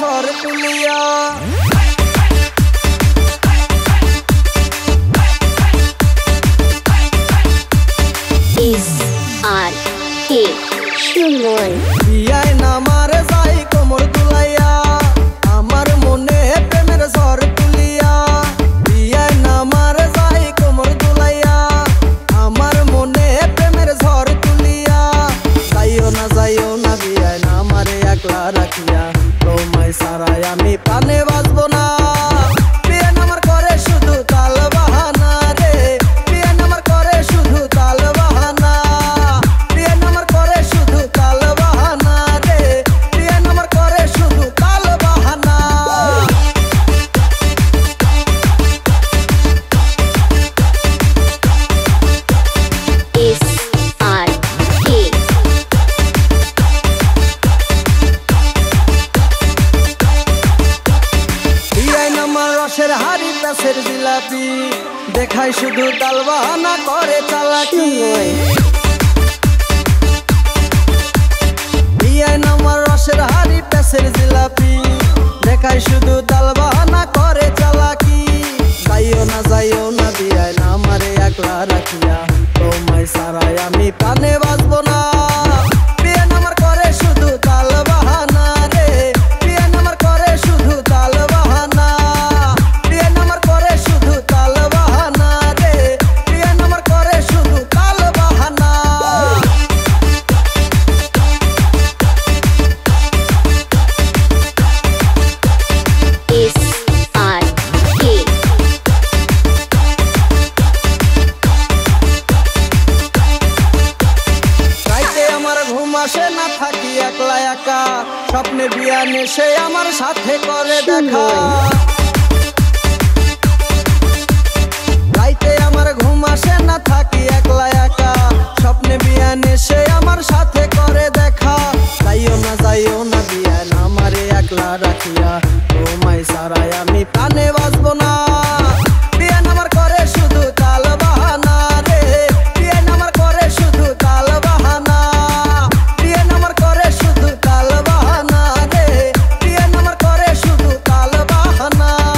সর তুলিয়া। বিয়ায় নামারে যাই কোমর দুলাইয়া, আমার মনে প্রেমের ঝড় তুলিয়া। বিয়ায় নামারে যাই কোমর দুলাইয়া, আমার মনে প্রেমের ঝড় তুলিয়া। যাইও না বিয়ায় নামারে একলা রাখিয়া, তোমায় ছাড়াই আমি প্রাণে বাঁচবো না। হাড়ি প্যাসের জিলাপি দেখাই শুধু তাল বাহানা করে চালাকি। বিয়ায় নামার রসের হাড়ি প্যাসের জিলাপি দেখাই শুধু তাল বাহানা করে চালাকি। যাইও না বিয়ায় নামারে একলা রাখিয়া, তোমায় ছাড়াই আমি প্রাণে বাঁচবো না। আসে না থাকি একলা একা, স্বপ্নে বিয়ানে সে আমার সাথে করে দেখা। রাইতে আমার ঘুম আসে না থাকি একলা একা, স্বপ্নে বিয়ানে সে আমার সাথে করে দেখা। যাইও না বিয়ান আমারে একলা রাখিয়া,